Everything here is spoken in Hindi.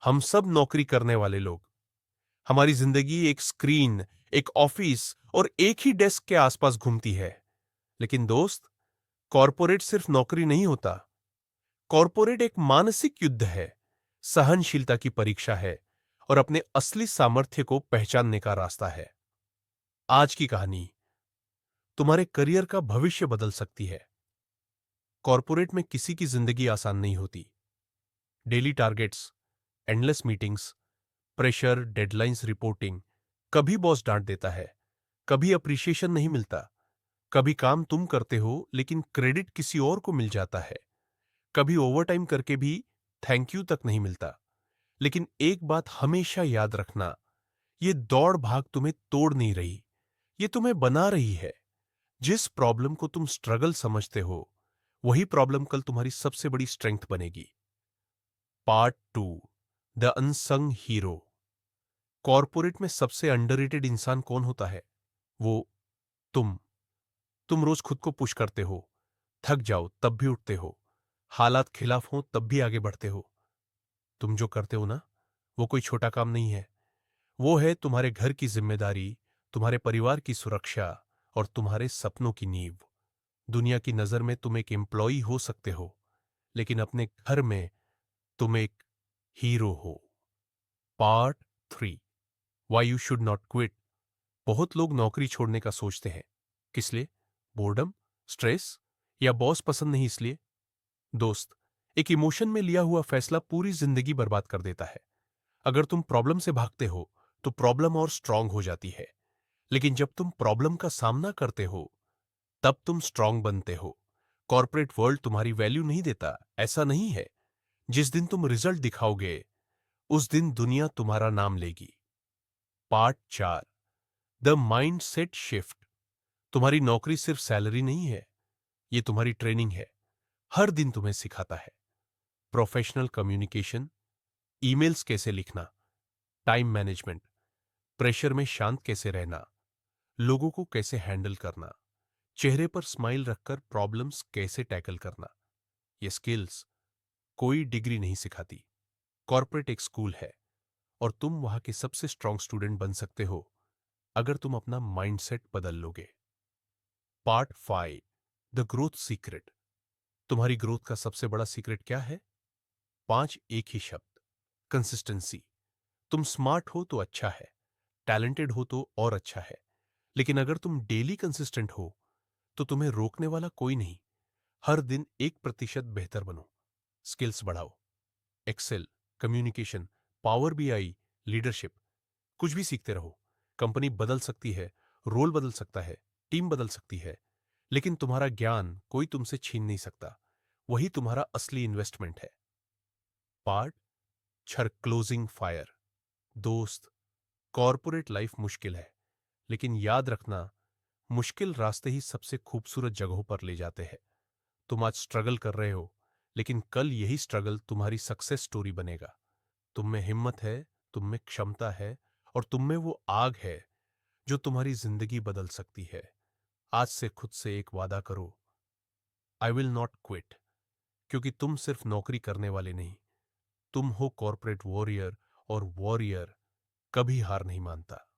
हम सब नौकरी करने वाले लोग। हमारी जिंदगी एक स्क्रीन, एक ऑफिस और एक ही डेस्क के आसपास घूमती है। लेकिन दोस्त, कॉरपोरेट सिर्फ नौकरी नहीं होता। कॉरपोरेट एक मानसिक युद्ध है, सहनशीलता की परीक्षा है और अपने असली सामर्थ्य को पहचानने का रास्ता है। आज की कहानी तुम्हारे करियर का भविष्य बदल सकती है। कॉरपोरेट में किसी की जिंदगी आसान नहीं होती। Daily targets, endless meetings, pressure, deadlines, reporting. कभी बॉस डांट देता है, कभी अप्रिशिएशन नहीं मिलता, कभी काम तुम करते हो लेकिन क्रेडिट किसी और को मिल जाता है, कभी ओवरटाइम करके भी थैंक यू तक नहीं मिलता। लेकिन एक बात हमेशा याद रखना, ये दौड़ भाग तुम्हें तोड़ नहीं रही, ये तुम्हें बना रही है। जिस प्रॉब्लम को तुम स्ट्रगल समझते हो, वही प्रॉब्लम कल तुम्हारी सबसे बड़ी स्ट्रेंथ बनेगी। Part two, the unsung hero. Corporate में सबसे अंडररेटेड इंसान कौन होता है? वो तुम। तुम रोज खुद को पुश करते हो, थक जाओ तब भी उठते हो, हालात खिलाफ हो तब भी आगे बढ़ते हो। तुम जो करते हो ना, वो कोई छोटा काम नहीं है। वो है तुम्हारे घर की जिम्मेदारी, तुम्हारे परिवार की सुरक्षा और तुम्हारे सपनों की नींव। दुनिया की नजर में तुम एक एम्प्लॉई हो सकते हो, लेकिन अपने घर में तुम एक हीरो हो। Part three, why you should not quit. बहुत लोग नौकरी छोड़ने का सोचते हैं। किस लिए? बोर्डम, स्ट्रेस या बॉस पसंद नहीं इसलिए? दोस्त, एक इमोशन में लिया हुआ फैसला पूरी जिंदगी बर्बाद कर देता है। अगर तुम प्रॉब्लम से भागते हो तो प्रॉब्लम और स्ट्रांग हो जाती है, लेकिन जब तुम प्रॉब्लम का सामना करते हो तब तुम स्ट्रांग बनते हो। कॉर्पोरेट वर्ल्ड तुम्हारी वैल्यू नहीं देता, ऐसा नहीं है। जिस दिन तुम रिजल्ट दिखाओगे, उस दिन दुनिया तुम्हारा नाम लेगी। पार्ट चार, द माइंड सेट शिफ्ट। तुम्हारी नौकरी सिर्फ सैलरी नहीं है, ये तुम्हारी ट्रेनिंग है। हर दिन तुम्हें सिखाता है प्रोफेशनल कम्युनिकेशन, ईमेल्स कैसे लिखना, टाइम मैनेजमेंट, प्रेशर में शांत कैसे रहना, लोगों को कैसे हैंडल करना, चेहरे पर स्माइल रखकर प्रॉब्लम्स कैसे टैकल करना। ये स्किल्स कोई डिग्री नहीं सिखाती। कॉर्पोरेट एक स्कूल है और तुम वहां के सबसे स्ट्रांग स्टूडेंट बन सकते हो अगर तुम अपना माइंडसेट बदल लोगे। Part five, the growth secret. तुम्हारी ग्रोथ का सबसे बड़ा सीक्रेट क्या है? पांच एक ही शब्द, कंसिस्टेंसी। तुम स्मार्ट हो तो अच्छा है, टैलेंटेड हो तो और अच्छा है, लेकिन अगर तुम डेली कंसिस्टेंट हो तो तुम्हें रोकने वाला कोई नहीं। हर दिन 1% बेहतर बनो, स्किल्स बढ़ाओ, Excel, communication, power BI, leadership, कुछ भी सीखते रहो। कंपनी बदल सकती है, रोल बदल सकता है, टीम बदल सकती है, लेकिन तुम्हारा ज्ञान कोई तुमसे छीन नहीं सकता। वही तुम्हारा असली इन्वेस्टमेंट है। पार्ट छर, क्लोजिंग फायर। दोस्त, कॉर्पोरेट लाइफ मुश्किल है, लेकिन याद रखना, मुश्किल रास्ते ही सबसे खूबसूरत जगहों पर ले जाते हैं। तुम आज स्ट्रगल कर रहे हो, लेकिन कल यही स्ट्रगल तुम्हारी सक्सेस स्टोरी बनेगा। तुम में हिम्मत है, तुम में क्षमता है और तुम में वो आग है जो तुम्हारी जिंदगी बदल सकती है। आज से खुद से एक वादा करो, आई विल नॉट क्विट। क्योंकि तुम सिर्फ नौकरी करने वाले नहीं, तुम हो कॉर्पोरेट वॉरियर, और वॉरियर कभी हार नहीं मानता।